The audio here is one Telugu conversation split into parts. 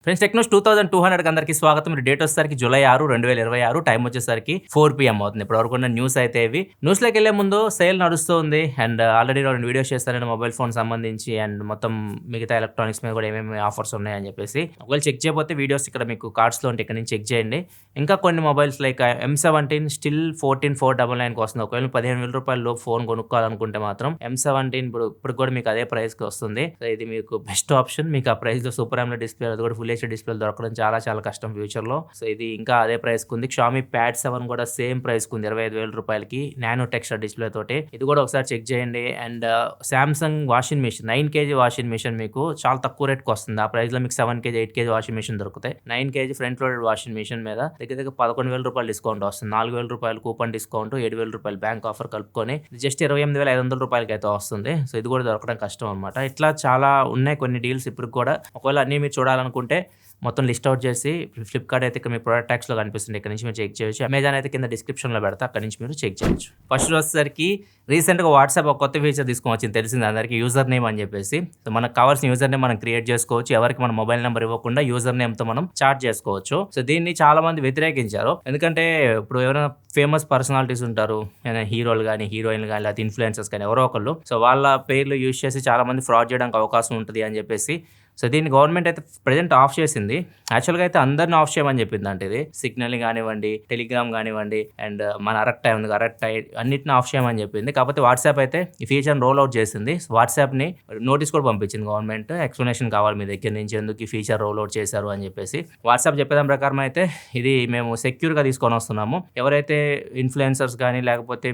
ఫ్రెండ్స్ టెక్నోస్ 2200 అందరికి స్వాగతం. మీరు డేట్ వచ్చేసరికి జూలై 6, 2026. టైం వచ్చేసరికి 4 PM అవుతుంది. ఇప్పుడు వరకు ఉన్న న్యూస్ అయితే ఇవి. న్యూస్లోకి వెళ్లే ముందు సేల్ నడుస్తూ ఉంది అండ్ ఆల్రెడీ 2 వీడియోస్ చేస్తాను మొబైల్ ఫోన్ సంబంధించి అండ్ మొత్తం మిగతా ఎలక్ట్రానిక్స్ మీద కూడా ఏమేమి ఆఫర్స్ ఉన్నాయని చెప్పేసి. ఒకవేళ చెక్ చేయకపోతే వీడియోస్ ఇక్కడ మీకు కార్డ్స్లో ఉంటే ఇక్కడ నుంచి చెక్ చేయండి. ఇంకా కొన్ని మొబైల్స్ లైక్ M17 స్టిల్ 14,499 వస్తుంది. ఒకవేళ 15,000 రూపాయలు ఫోన్ కొనుక్కోవాలనుకుంటే మాత్రం M17 ఇప్పుడు కూడా మీకు అదే ప్రైస్కి వస్తుంది. సో ఇది మీకు బెస్ట్ ఆప్షన్. మీకు ఆ ప్రైస్లో సూపర్ AMOLED డిస్ప్లే అది కూడా ఫుల్ డిస్ప్లే దొరకడం చాలా చాలా కష్టం ఫ్యూచర్ లో. సో ఇది ఇంకా అదే ప్రైస్ ఉంది. Xiaomi Pad 7 కూడా సేమ్ ప్రైస్ ఉంది 25,000 రూపాయలకి నానో టెక్స్చర్ డిస్ప్లే తోటి. ఇది కూడా ఒకసారి చెక్ చేయండి. And Samsung washing machine 9 kg washing machine మీకు చాలా తక్కువ రేట్కి వస్తుంది. ఆ ప్రైస్ లో మీకు 7 kg 8 kg వాషింగ్ మిషన్ దొరుకుతాయి. 9 kg front loaded washing machine మీద దగ్గర 11,000 రూపాయలు డిస్కౌంట్ వస్తుంది. 4,000 రూపాయలు కూపన్ డిస్కౌంట్, 7,000 రూపాయలు బ్యాంక్ ఆఫర్ కలుపుకొని జస్ట్ 28,500 రూపాయలకి అయితే వస్తుంది. సో ఇది కూడా దొరకడం కష్టం అనమాట. ఇట్లా చాలా ఉన్నాయి కొన్ని డీల్స్ ఇప్పుడు కూడా. ఒకవేళ అన్ని మీరు చూడాలనుకుంటే మొత్తం లిస్ట్ అవుట్ చేసి ఫ్లిప్కార్ట్ అయితే ఇక్కడ మీ ప్రొడక్ట్ ట్యాక్స్లో కనిపిస్తుంది. ఇక్కడ నుంచి మీరు చెక్ చేయొచ్చు. అమెజాన్ అయితే కింద డిస్క్రిప్షన్లో పెడతా, అక్కడ నుంచి మీరు చెక్ చేయొచ్చు. ఫస్ట్ వచ్చేసరికి రీసెంట్గా వాట్సాప్ ఒక కొత్త ఫీచర్ తీసుకొని వచ్చింది, తెలిసింది అందరికీ, యూజర్ నేమ్ అని చెప్పేసి. సో మనకు కావాల్సిన యూజర్ నేమ్ మనం క్రియేట్ చేసుకోవచ్చు. ఎవరికి మన మొబైల్ నెంబర్ ఇవ్వకుండా యూజర్ నేమ్తో మనం చాట్ చేసుకోవచ్చు. సో దీన్ని చాలా మంది వ్యతిరేకించారు. ఎందుకంటే ఇప్పుడు ఎవరైనా ఫేమస్ పర్సనాలిటీస్ ఉంటారు, హీరోలు కానీ హీరోయిన్లు కానీ లేదా ఇన్ఫ్లుయెన్సర్స్ కానీ ఎవరో ఒకళ్ళు, సో వాళ్ళ పేర్లు యూజ్ చేసి చాలా మంది ఫ్రాడ్ చేయడానికి అవకాశం ఉంటుంది అని చెప్పేసి. సో దీన్ని గవర్నమెంట్ అయితే ప్రజెంట్ ఆఫ్ చేసింది. యాక్చువల్గా అయితే అందరిని ఆఫ్ చేయమని చెప్పింది. అంటే ఇది సిగ్నల్ కానివ్వండి, టెలిగ్రామ్ కానివ్వండి అండ్ మన అరెక్ట్ ఉంది అరెక్ట్ అన్నిటిని ఆఫ్ చేయమని చెప్పింది. కాకపోతే వాట్సాప్ అయితే ఈ ఫీచర్ని రోల్ అవుట్ చేసింది. వాట్సాప్ని నోటీస్ కూడా పంపించింది గవర్నమెంట్. ఎక్స్ప్లెనేషన్ కావాలి మీ దగ్గర నుంచి, ఎందుకు ఈ ఫీచర్ రోల్ అవుట్ చేశారు అని చెప్పేసి. వాట్సాప్ చెప్పేదాని ప్రకారం అయితే ఇది మేము సెక్యూర్గా తీసుకొని వస్తున్నాము. ఎవరైతే ఇన్ఫ్లుయెన్సర్స్ కానీ లేకపోతే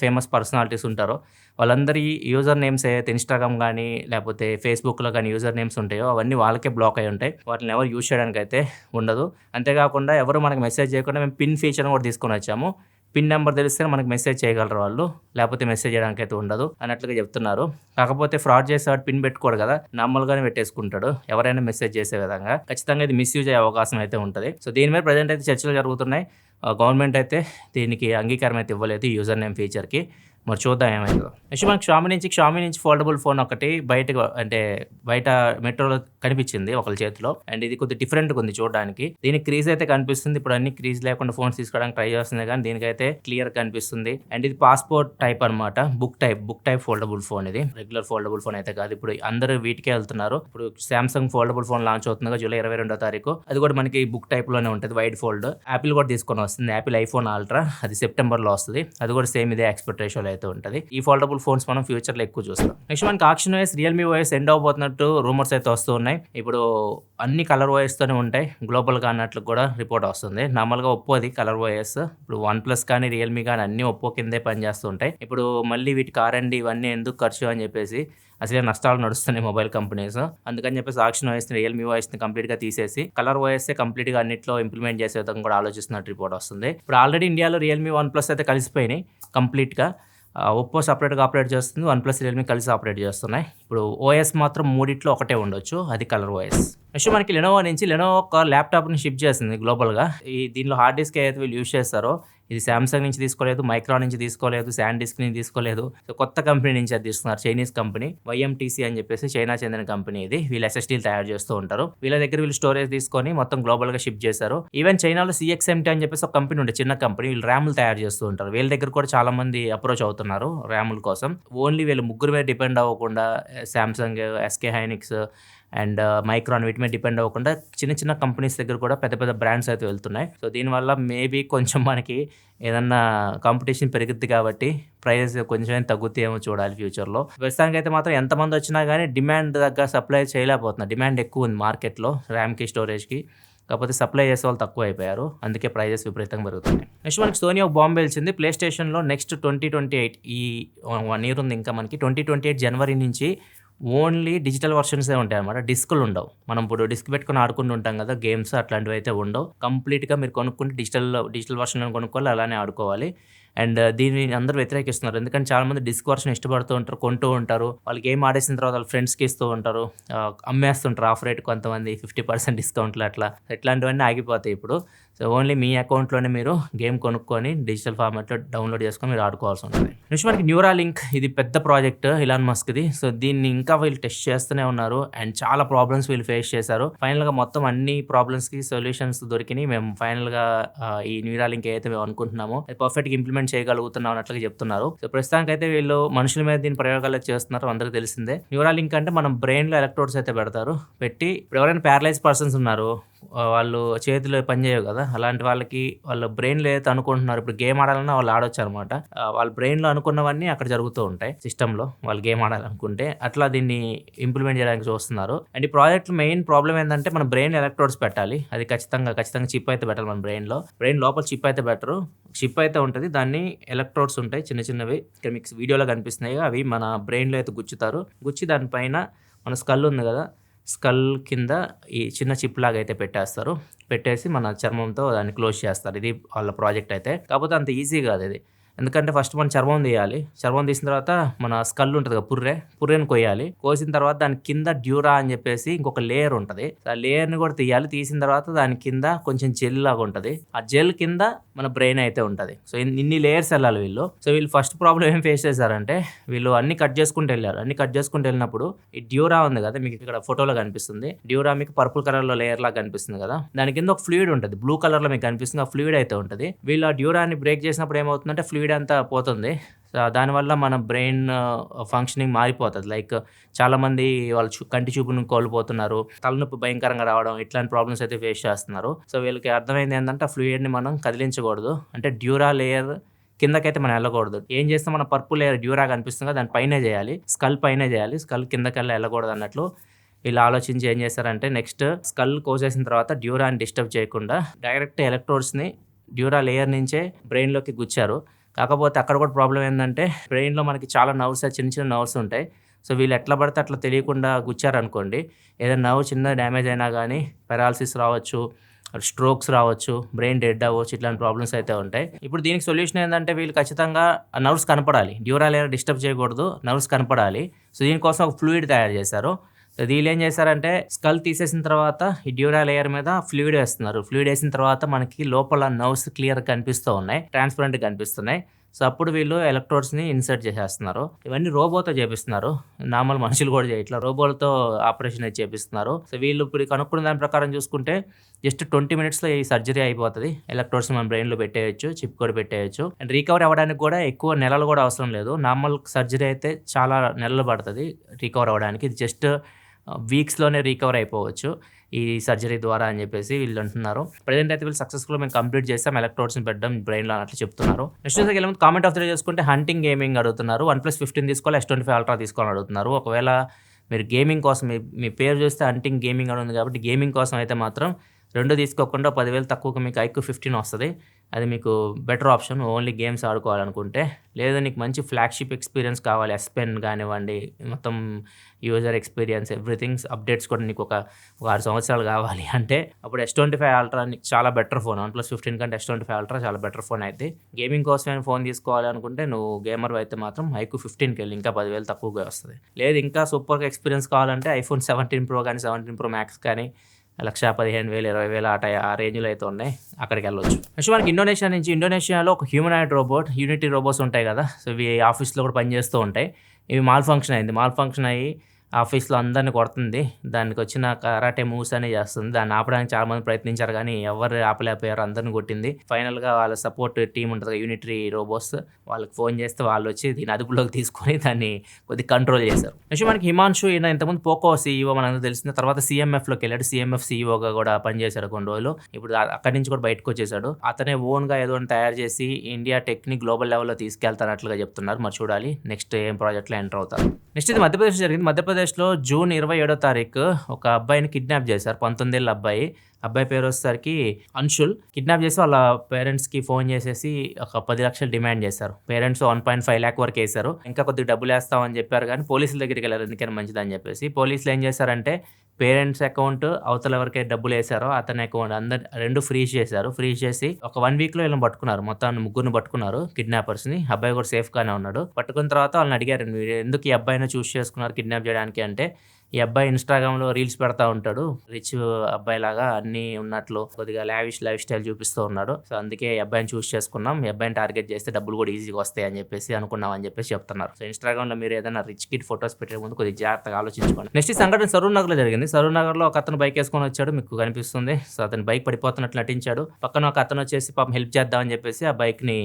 ఫేమస్ పర్సనాలిటీస్ ఉంటారో వాళ్ళందరి యూజర్ నేమ్స్ ఏదైతే ఇన్స్టాగ్రామ్ కానీ లేకపోతే ఫేస్బుక్లో కానీ యూజర్ నేమ్స్ ఉంటాయో అవన్నీ వాళ్ళకే బ్లాక్ అయి ఉంటాయి. వాటిని ఎవరు యూజ్ చేయడానికి అయితే ఉండదు. అంతేకాకుండా ఎవరు మనకు మెసేజ్ చేయకుండా మేము పిన్ ఫీచర్ని కూడా తీసుకొని వచ్చాము. పిన్ నెంబర్ తెలిస్తే మనకు మెసేజ్ చేయగలరు వాళ్ళు, లేకపోతే మెసేజ్ చేయడానికి అయితే ఉండదు అన్నట్లుగా చెప్తున్నారు. కాకపోతే ఫ్రాడ్ చేసేవాడు పిన్ పెట్టుకోడు కదా, నార్మల్గానే పెట్టేసుకుంటాడు. ఎవరైనా మెసేజ్ చేసే విధంగా ఖచ్చితంగా ఇది మిస్యూజ్ అయ్యే అవకాశం అయితే ఉంటుంది. సో దీని మీద ప్రజెంట్ అయితే చర్చలు జరుగుతున్నాయి. గవర్నమెంట్ అయితే దీనికి అంగీకారం అయితే ఇవ్వలేదు యూజర్ నేమ్ ఫీచర్కి. మరి చూద్దాం ఏమైందో. నెక్స్ట్ మనకు Xiaomi నుంచి ఫోల్డబుల్ ఫోన్ ఒకటి బయట మెట్రోలో కనిపించింది ఒకళ్ళ చేతిలో. అండ్ ఇది కొద్దిగా డిఫరెంట్గా ఉంది చూడడానికి. దీనికి క్రీజ్ అయితే కనిపిస్తుంది. ఇప్పుడు అన్ని క్రీజ్ లేకుండా ఫోన్స్ తీసుకోవడానికి ట్రై చేస్తుంది, కానీ దీనికైతే క్లియర్ కనిపిస్తుంది. అండ్ ఇది పాస్పోర్ట్ టైప్ అనమాట. Book type foldable phone. ఇది రెగ్యులర్ ఫోల్డబుల్ ఫోన్ అయితే కాదు. ఇప్పుడు అందరూ వీటికే వెళ్తున్నారు. ఇప్పుడు Samsung ఫోల్డబుల్ ఫోన్ లాంచ్ అవుతుంది జూలై 22వ తారీఖు. అది కూడా మనకి బుక్ టైప్ లోనే ఉంటుంది, వైడ్ ఫోల్డ్. యాపిల్ కూడా తీసుకొని వస్తుంది. యాపిల్ ఐఫోన్ అల్ట్రా అది సెప్టెంబర్ లో వస్తుంది. అది కూడా సేమ్ ఇదే ఎక్స్పెక్ట్ రేషియోలో అయితే ఉంటుంది. ఈ ఫోల్డబుల్ ఫోన్స్ మనం ఫ్యూచర్ లో ఎక్కువ చూస్తాం. నెక్స్ట్ మనకి action OS Realme OS end అవబోతున్నట్టు రూమర్స్ అయితే వస్తూ ఉన్నాయి. ఇప్పుడు అన్ని కలర్ OS తోనే ఉంటాయి గ్లోబల్ గా అన్నట్లు కూడా రిపోర్ట్ వస్తుంది. నార్మల్ గా ఒప్పోది కలర్ OS. ఇప్పుడు OnePlus కానీ రియల్మీ కానీ అన్ని ఒప్పో కిందే పనిచేస్తూ ఉంటాయి. ఇప్పుడు మళ్ళీ వీటికి R&D ఇవన్నీ ఎందుకు ఖర్చు అని చెప్పేసి అసలే నష్టాలు నడుస్తున్నాయి మొబైల్ కంపెనీస్. అందుకని చెప్పేసి ఆక్షన్ OS రియల్మీ OS ని కంప్లీట్ గా తీసేసి కలర్ OS కంప్లీట్ గా అన్నిట్లో ఇంప్లిమెంట్ చేసే విధంగా కూడా ఆలోచిస్తున్నట్టు రిపోర్ట్ వస్తుంది. ఇప్పుడు ఆల్రెడీ ఇండియాలో రియల్మీ OnePlus అయితే కలిసిపోయినాయి కంప్లీట్ గా. ఒప్పో సపరేట్గా ఆపరేట్ చేస్తుంది, OnePlus రియల్మీ కలిసి ఆపరేట్ చేస్తున్నాయి. ఇప్పుడు OS మాత్రం మూడిట్లో ఒకటే ఉండొచ్చు, అది కలర్ OS. నెక్స్ట్ మనకి లెనోవో నుంచి ఒక ల్యాప్టాప్ని షిప్ చేసింది గ్లోబల్గా. దీనిలో హార్డ్ డిస్క్ ఏదైతే వీళ్ళు యూజ్ చేస్తారో ఇది Samsung నుంచి తీసుకోలేదు, మైక్రాన్ నుంచి తీసుకోలేదు, SanDisk నుంచి తీసుకోలేదు. సో కొత్త కంపెనీ నుంచి అది తీసుకున్నారు, చైనీస్ కంపెనీ YMTC అని చెప్పేసి, చైనా చెందిన కంపెనీ ఇది. వీళ్ళు SSDలు తయారు చేస్తూ ఉంటారు. వీళ్ళ దగ్గర వీళ్ళు స్టోరేజ్ తీసుకొని మొత్తం గ్లోబల్గా షిప్ చేశారు. ఈవెన్ చైనాలో CXMT అని చెప్పేసి ఒక కంపెనీ ఉండే, చిన్న కంపెనీ, వీళ్ళు ర్యాములు తయారు చేస్తూ ఉంటారు. వీళ్ళ దగ్గర కూడా చాలా మంది అప్రోచ్ అవుతున్నారు ర్యాముల కోసం. ఓన్లీ వీళ్ళు ముగ్గురు మీద డిపెండ్ అవ్వకుండా Samsung, SK Hynix and micron వీటి మీద డిపెండ్ అవ్వకుండా చిన్న చిన్న కంపెనీస్ దగ్గర కూడా పెద్ద పెద్ద బ్రాండ్స్ అయితే వెళ్తున్నాయి. సో దీనివల్ల మేబీ కొంచెం మనకి ఏదన్నా కాంపిటీషన్ పెరుగుద్ది కాబట్టి ప్రైజెస్ కొంచెం తగ్గుతాయేమో చూడాలి ఫ్యూచర్లో. ప్రస్తుతానికి అయితే మాత్రం ఎంతమంది వచ్చినా కానీ డిమాండ్ దగ్గర సప్లై చేయలేకపోతున్నారు. డిమాండ్ ఎక్కువ ఉంది మార్కెట్లో ర్యామ్కి, స్టోరేజ్కి. కాకపోతే సప్లై చేసే వాళ్ళు తక్కువ అయిపోయారు, అందుకే ప్రైజెస్ విపరీతంగా పెరుగుతున్నాయి. నెక్స్ట్ మనకి సోనీ ఒక బాంబు వెళ్చింది. ప్లే స్టేషన్లో నెక్స్ట్ 2028 ఈ 1 year ఉంది ఇంకా మనకి. 2028 జనవరి నుంచి ఓన్లీ డిజిటల్ వర్షన్సే ఉంటాయి అన్నమాట. డిస్కులు ఉండవు. మనం ఇప్పుడు డిస్క్ పెట్టుకుని ఆడుకుంటూ ఉంటాం కదా గేమ్స్, అట్లాంటివి అయితే ఉండవు. కంప్లీట్గా మీరు కొనుక్కుంటే డిజిటల్ వర్షన్ కొనుక్కోవాలి, అలానే ఆడుకోవాలి. అండ్ దీన్ని అందరూ వ్యతిరేకిస్తున్నారు. ఎందుకంటే చాలామంది డిస్క్ వర్షన్ ఇష్టపడుతూ ఉంటారు, కొంటూ ఉంటారు. వాళ్ళు గేమ్ ఆడేసిన తర్వాత వాళ్ళ ఫ్రెండ్స్‌కి ఇస్తూ ఉంటారు. అమ్మేస్తుంటారు ఆఫ్ రేట్ కొంతమంది 50% డిస్కౌంట్లు అట్లా. ఇట్లాంటివన్నీ ఆగిపోతాయి ఇప్పుడు. సో ఓన్లీ మీ అకౌంట్‌లోనే మీరు గేమ్ కొనుక్కొని డిజిటల్ ఫార్మాట్‌లో డౌన్లోడ్ చేసుకొని మీరు ఆడుకోవాల్సి ఉంటుంది. నెక్స్ట్ మనకి న్యూరాలింక్ ఇది పెద్ద ప్రాజెక్ట్ ఇలాన్ మస్క్‌ది. సో దీన్ని ఇంకా వీళ్ళు టెస్ట్ చేస్తూనే ఉన్నారు అండ్ చాలా ప్రాబ్లమ్స్ వీళ్ళు ఫేస్ చేశారు. ఫైనల్‌గా మొత్తం అన్ని ప్రాబ్లమ్స్‌కి సొల్యూషన్స్ దొరికినాయి. మేము ఫైనల్‌గా ఈ న్యూరాలింక్ ఏదైతే మేము అనుకుంటున్నామో అది పర్ఫెక్ట్‌గా ఇంప్లిమెంట్ చేయగలుగుతున్నాం అన్నట్లుగా చెప్తున్నారు. సో ప్రస్తుతానికైతే వీళ్ళు మనుషుల మీద దీని ప్రయోగాలు చేస్తున్నారు, అందరికీ తెలిసిందే. న్యూరాలింక్ అంటే మనం బ్రెయిన్‌లో ఎలక్ట్రోడ్స్ అయితే పెడతారు. పెట్టి ఇప్పుడు ఎవరైనా ప్యారలైజ్ పర్సన్స్ ఉన్నారు, వాళ్ళు చేతులు పని చేయవు కదా, అలాంటి వాళ్ళకి వాళ్ళ బ్రెయిన్లో ఏదైతే అనుకుంటున్నారు, ఇప్పుడు గేమ్ ఆడాలన్నా వాళ్ళు ఆడొచ్చు అనమాట. వాళ్ళ బ్రెయిన్లో అనుకున్నవన్నీ అక్కడ జరుగుతూ ఉంటాయి సిస్టంలో, వాళ్ళు గేమ్ ఆడాలనుకుంటే. అట్లా దీన్ని ఇంప్లిమెంట్ చేయడానికి చూస్తున్నారు. అండ్ ఈ ప్రాజెక్ట్ మెయిన్ ప్రాబ్లం ఏంటంటే మన బ్రెయిన్ ఎలక్ట్రోడ్స్ పెట్టాలి. అది ఖచ్చితంగా చిప్ అయితే పెట్టాలి. మన బ్రెయిన్ లోపల చిప్ అయితే బెటరు. చిప్ అయితే ఉంటుంది, దాన్ని ఎలక్ట్రోడ్స్ ఉంటాయి చిన్న చిన్నవి, ఇక్కడ మీకు వీడియోలో కనిపిస్తున్నాయి. అవి మన బ్రెయిన్లో అయితే గుచ్చుతారు. గుచ్చి దానిపైన మన స్కల్ ఉంది కదా, స్కల్ కింద ఈ చిన్న చిప్ లాగా అయితే పెట్టేస్తారు. పెట్టేసి మన చర్మంతో దాన్ని క్లోజ్ చేస్తారు. ఇది వాళ్ళ ప్రాజెక్ట్ అయితే. కాకపోతే అంత ఈజీ కాదు ఇది. ఎందుకంటే ఫస్ట్ మనం చర్మం తీయాలి. చర్మం తీసిన తర్వాత మన స్కల్ ఉంటుంది కదా, పుర్రెని కొయ్యాలి. కోసిన తర్వాత దాని కింద డ్యూరా అని చెప్పేసి ఇంకొక లేయర్ ఉంటుంది. ఆ లేయర్ని కూడా తీయాలి. తీసిన తర్వాత దాని కింద కొంచెం జెల్ లాగా ఉంటుంది. ఆ జెల్ కింద మన బ్రెయిన్ అయితే ఉంటుంది. సో ఇన్ని లేయర్స్ వెళ్ళాలి వీళ్ళు. సో వీళ్ళు ఫస్ట్ ప్రాబ్లం ఏం ఫేస్ చేశారంటే, వీళ్ళు అన్ని కట్ చేసుకుంటూ వెళ్ళారు. అన్ని కట్ చేసుకుంటూ వెళ్ళినప్పుడు ఈ డ్యూరా ఉంది కదా, మీకు ఇక్కడ ఫోటోలో కనిపిస్తుంది. డ్యూరా మీకు పర్పుల్ కలర్ లో లేయర్ లాగా కనిపిస్తుంది కదా, దాని కింద ఒక ఫ్లూయిడ్ ఉంటుంది, బ్లూ కలర్ లో మీకు కనిపిస్తుంది. ఆ ఫ్లూయిడ్ అయితే ఉంటుంది. వీళ్ళు ఆ డ్యూరాని బ్రేక్ చేసినప్పుడు ఏమవుతుందంటే ఫ్లూయిడ్ అంతా పోతుంది. దానివల్ల మన బ్రెయిన్ ఫంక్షనింగ్ మారిపోతుంది. లైక్ చాలామంది వాళ్ళు కంటి చూపును కోల్పోతున్నారు, తలనొప్పి భయంకరంగా రావడం, ఇట్లాంటి ప్రాబ్లమ్స్ అయితే ఫేస్ చేస్తున్నారు. సో వీళ్ళకి అర్థమైంది ఏంటంటే ఆ ఫ్లూయిడ్ని మనం కదిలించకూడదు. అంటే డ్యూరా లేయర్ కిందకైతే మనం వెళ్ళకూడదు. ఏం చేస్తే మన పర్పుల్ లేయర్ డ్యూరా కనిపిస్తుంది కదా, దాని పైనే చేయాలి, స్కల్ పైనే చేయాలి. స్కల్ కిందకెళ్ళి వెళ్ళకూడదు అన్నట్లు వీళ్ళు ఆలోచించి ఏం చేశారంటే, నెక్స్ట్ స్కల్ కోసేసిన తర్వాత డ్యూరాని డిస్టర్బ్ చేయకుండా డైరెక్ట్ ఎలక్ట్రోడ్స్ని డ్యూరా లేయర్ నుంచే బ్రెయిన్లోకి గుచ్చారు. కాకపోతే అక్కడ కూడా ప్రాబ్లం ఏంటంటే, బ్రెయిన్లో మనకి చాలా నర్వ్స్, చిన్న చిన్న నర్వ్స్ ఉంటాయి. సో వీళ్ళు ఎట్లా పడితే అట్లా తెలియకుండా గుచ్చారనుకోండి, ఏదైనా నర్వ్ చిన్న డ్యామేజ్ అయినా కానీ పెరాలసిస్ రావచ్చు, స్ట్రోక్స్ రావచ్చు, బ్రెయిన్ డెడ్ అవ్వచ్చు, ఇట్లాంటి ప్రాబ్లమ్స్ అయితే ఉంటాయి. ఇప్పుడు దీనికి సొల్యూషన్ ఏంటంటే, వీళ్ళు ఖచ్చితంగా నర్వ్స్ కనపడాలి, డ్యూరా లేయర్ డిస్టర్బ్ చేయకూడదు, నర్వ్స్ కనపడాలి. సో దీనికోసం ఒక ఫ్లూయిడ్ తయారు చేశారు. వీళ్ళు ఏం చేశారంటే, స్కల్ తీసేసిన తర్వాత ఈ డ్యూరా లేయర్ మీద ఫ్లూయిడ్ వేస్తున్నారు. ఫ్లూయిడ్ వేసిన తర్వాత మనకి లోపల నర్వ్స్ క్లియర్ కనిపిస్తూ ఉన్నాయి, ట్రాన్స్పరెంట్ కనిపిస్తున్నాయి. సో అప్పుడు వీళ్ళు ఎలక్ట్రోడ్స్ని ఇన్సర్ట్ చేసేస్తున్నారు. ఇవన్నీ రోబోతో చేపిస్తున్నారు, నార్మల్ మనుషులు కూడా చేయట్లా, రోబోలతో ఆపరేషన్ అయితే చేపిస్తున్నారు. సో వీళ్ళు ఇప్పుడు కనుక్కున్న దాని ప్రకారం చూసుకుంటే జస్ట్ 20 minutesలో ఈ సర్జరీ అయిపోతుంది. ఎలక్ట్రోడ్స్ మన బ్రెయిన్లో పెట్టేయచ్చు, చిప్ కూడా పెట్టేయచ్చు. అండ్ రికవర్ అవ్వడానికి కూడా ఎక్కువ నెలలు కూడా అవసరం లేదు. నార్మల్ సర్జరీ అయితే చాలా నెలలు పడుతుంది రికవర్ అవ్వడానికి. ఇది జస్ట్ వీక్స్లోనే రికవర్ అయిపోవచ్చు ఈ సర్జరీ ద్వారా అని చెప్పేసి వీళ్ళు అంటున్నారు. ప్రజెంట్ అయితే వీళ్ళు సక్సెస్ఫుల్ మేము కంప్లీట్ చేస్తాం, ఎలక్ట్రోడ్స్ని పెట్టడం బ్రెయిన్లో అట్లా చెప్తున్నారు. నెక్స్ట్ వెళ్ళి కామెంట్ ఆఫ్ ద డే చేసుకుంటే హంటింగ్ గేమింగ్ అడుగుతున్నారు. OnePlus 15 తీసుకోవాలి, S25 Ultra తీసుకోవాలని అడుగుతున్నారు. ఒకవేళ మీరు గేమింగ్ కోసం మీ పేరు చూస్తే హంటింగ్ గేమింగ్ అని ఉంది కాబట్టి గేమింగ్ కోసం అయితే మాత్రం 2 తీసుకోకుండా 10,000 తక్కువగా మీకు iQOO 15 వస్తుంది. అది మీకు బెటర్ ఆప్షన్ ఓన్లీ గేమ్స్ ఆడుకోవాలనుకుంటే. లేదా నీకు మంచి ఫ్లాగ్షిప్ ఎక్స్పీరియన్స్ కావాలి, S Pen కానివ్వండి, మొత్తం యూజర్ ఎక్స్పీరియన్స్ ఎవ్రీథింగ్ అప్డేట్స్ కూడా నీకు ఒక 6 సంవత్సరాలు కావాలి అంటే అప్పుడు S25 Ultra నీకు చాలా బెటర్ ఫోన్. OnePlus 15 కంటే S25 Ultra చాలా బెటర్ ఫోన్ అయితే. గేమింగ్ కోసమే ఫోన్ తీసుకోవాలి అనుకుంటే నువ్వు గేమర్ అయితే మాత్రం iQOO 15కి వెళ్ళి ఇంకా 10,000 తక్కువగా వస్తుంది. లేదు ఇంకా సూపర్గా ఎక్స్పీరియన్స్ కావాలంటే iPhone 17 Pro కానీ 17 Pro Max కానీ 1,15,000 20,000 ఆ రేంజ్లో అయితే ఉన్నాయి, అక్కడికి వెళ్ళొచ్చు. నెక్స్ట్ మనకి ఇండోనేషియాలో ఒక హ్యూమనాయిడ్ రోబోట్, యూనిటీ రోబోట్స్ ఉంటాయి కదా, సో ఇవి ఆఫీస్లో కూడా పనిచేస్తూ ఉంటాయి. ఇవి మాల్ ఫంక్షన్ అయ్యి ఆఫీస్లో అందరిని కొడుతుంది. దానికి వచ్చిన కరాటే మూవ్స్ అనే చేస్తుంది. దాన్ని ఆపడానికి చాలా మంది ప్రయత్నించారు కానీ ఎవరు ఆపలేకపోయారు, అందరిని కొట్టింది. ఫైనల్గా వాళ్ళ సపోర్ట్ టీం ఉంటుంది, యూనిటరీ రోబోట్స్, వాళ్ళకి ఫోన్ చేస్తే వాళ్ళు వచ్చి దీన్ని అదుపులోకి తీసుకొని దాన్ని కొద్దిగా కంట్రోల్ చేశారు. నెక్స్ట్ మనకి హిమాన్షు, ఈయన ఇంతకుముందు పోకో CEO మనందరూ తెలిసింది. తర్వాత CMFలోకి వెళ్ళాడు, CMF CEOగా కూడా పనిచేశాడు కొన్ని రోజులు. ఇప్పుడు అక్కడి నుంచి కూడా బయటకు వచ్చేసాడు. అతనే ఓన్గా ఏదో తయారు చేసి ఇండియా టెక్ని గ్లోబల్ లెవెల్లో తీసుకెళ్తానట్లుగా చెప్తున్నారు. మరి చూడాలి నెక్స్ట్ ఏం ప్రాజెక్ట్లో ఎంటర్ అవుతారు. నెక్స్ట్ ఇది మధ్యప్రదేశ్ జరిగింది. మధ్యప్రదేశ్లో జూన్ 27వ తారీఖు ఒక అబ్బాయిని కిడ్నాప్ చేశారు. 19 ఏళ్ళ అబ్బాయి పేరు వచ్చేసరికి అంశుల్. కిడ్నాప్ చేసి వాళ్ళ పేరెంట్స్కి ఫోన్ చేసేసి ఒక 10 లక్షలు డిమాండ్ చేశారు. పేరెంట్స్ 1.5 lakh వరకు వేశారు. ఇంకా కొద్దిగా డబ్బులు వేస్తామని చెప్పారు కానీ పోలీసుల దగ్గరికి వెళ్ళారు, ఎందుకని మంచిదని చెప్పేసి. పోలీసులు ఏం చేశారంటే పేరెంట్స్ అకౌంట్ అవతల ఎవరికైతే డబ్బులు వేసారో అతని అకౌంట్ అందరు 2 ఫ్రీజ్ చేశారు. ఫ్రీజ్ చేసి ఒక 1 వీక్‌లో వీళ్ళని పట్టుకున్నారు. మొత్తం ముగ్గురిని పట్టుకున్నారు కిడ్నాపర్స్‌ని. అబ్బాయి కూడా సేఫ్‌గానే ఉన్నాడు. పట్టుకున్న తర్వాత వాళ్ళని అడిగారు, "మీరు ఎందుకు ఈ అబ్బాయిని చూస్ చేసుకున్నారు కిడ్నాప్ చేయడానికి?" అంటే ఈ అబ్బాయి ఇన్‌స్టాగ్రామ్‌లో రీల్స్ పెడతా ఉంటాడు. రిచ్ అబ్బాయిలాగా అన్నీ ఉన్నట్లు కొద్దిగా లావిష్ లైఫ్ స్టైల్ చూపిస్తూ ఉన్నాడు. సో, అందుకే ఈ అబ్బాయిని చూస్ చేసుకున్నాం. ఈ అబ్బాయిని టార్గెట్ చేస్తే డబ్బులు కూడా ఈజీగా వస్తాయి అని చెప్పేసి అనుకున్నాం అని చెప్పేసి చెప్తున్నారు. సో, ఇన్‌స్టాగ్రామ్‌లో మీరు ఏదైనా రిచ్ కిడ్ ఫోటోస్ పెట్టే ముందు కొద్దిగా జాగ్రత్తగా ఆలోచించుకోండి. నెక్స్ట్ ఈ సంఘటన సరూర్ నగర్‌లో జరిగింది. సరూర్ నగర్‌లో ఒక అతను బైక్ వేసుకొని వచ్చాడు. మీకు కనిపిస్తుంది. సో, అతను బైక్ పడిపోతున్నట్లు నటించాడు. పక్కన ఒక అతను వచ్చేసి పాపం హెల్ప్ చేద్దామని చెప్పేసి ఆ బైక్‌ని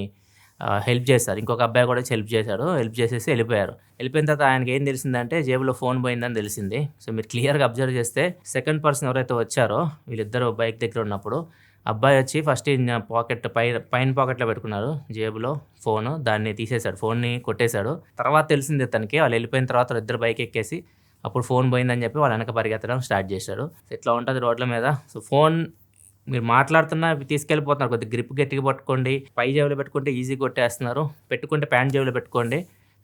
హెల్ప్ చేశారు. ఇంకొక అబ్బాయి కూడా వచ్చి హెల్ప్ చేశాడు. హెల్ప్ చేసేసి వెళ్ళిపోయారు. వెళ్ళిపోయిన తర్వాత ఆయనకి ఏం తెలిసిందంటే జేబులో ఫోన్ పోయిందని తెలిసింది. సో, మీరు క్లియర్‌గా అబ్జర్వ్ చేస్తే సెకండ్ పర్సన్ ఎవరైతే వచ్చారో వీళ్ళిద్దరూ బైక్ దగ్గర ఉన్నప్పుడు అబ్బాయి వచ్చి ఫస్ట్ పాకెట్ పైన పాకెట్‌లో పెట్టుకున్నారు జేబులో ఫోను. దాన్ని తీసేశాడు. ఫోన్‌ని కొట్టేశాడు. తర్వాత తెలిసింది ఇతనికి. వాళ్ళు వెళ్ళిపోయిన తర్వాత ఇద్దరు బైక్ ఎక్కేసి అప్పుడు ఫోన్ పోయిందని చెప్పి వాళ్ళ వెనక పరిగెత్తడం స్టార్ట్ చేశాడు. ఇట్లా ఉంటుంది రోడ్ల మీద. సో, ఫోన్ మీరు మాట్లాడుతున్నా తీసుకెళ్ళిపోతున్నారు. కొద్దిగా గ్రిప్ గట్టిగా పట్టుకోండి. పై జేబులో పెట్టుకుంటే ఈజీగా కొట్టేస్తున్నారు. పెట్టుకుంటే ప్యాంట్ జేబులో పెట్టుకోండి.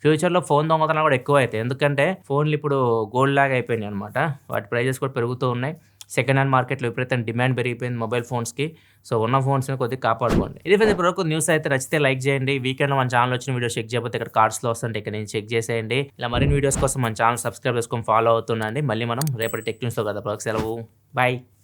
ఫ్యూచర్‌లో ఫోన్ దొంగతనాలు కూడా ఎక్కువైతాయి. ఎందుకంటే ఫోన్‌లు ఇప్పుడు గోల్డ్ లాగా అయిపోయినాయి అనమాట. వాటి ప్రైజెస్ కూడా పెరుగుతూ ఉన్నాయి. సెకండ్ హ్యాండ్ మార్కెట్‌లో విపరీతంగా డిమాండ్ పెరిగిపోయింది మొబైల్ ఫోన్స్‌కి. సో, ఉన్న ఫోన్స్‌ని కొద్దిగా కాపాడుకోండి. ఇది ఫ్రెండ్స్ ఇప్పటివరకు న్యూస్ అయితే నచ్చితే లైక్ చేయండి. వీకెండ్‌లో మన ఛానల్ వచ్చిన వీడియో చెక్ చేయకపోతే ఇక్కడ కార్డ్స్‌లో వస్తుంటే ఇక్కడ నుంచి చెక్ చేసేయండి. ఇలా మరిన్ని వీడియోస్ కోసం మన ఛానల్ సబ్స్క్రైబ్ చేసుకొని ఫాలో అవుతుండండి. మళ్ళీ మనం రేపటి టెక్ న్యూస్‌లో కదా. సెలవు. బాయ్.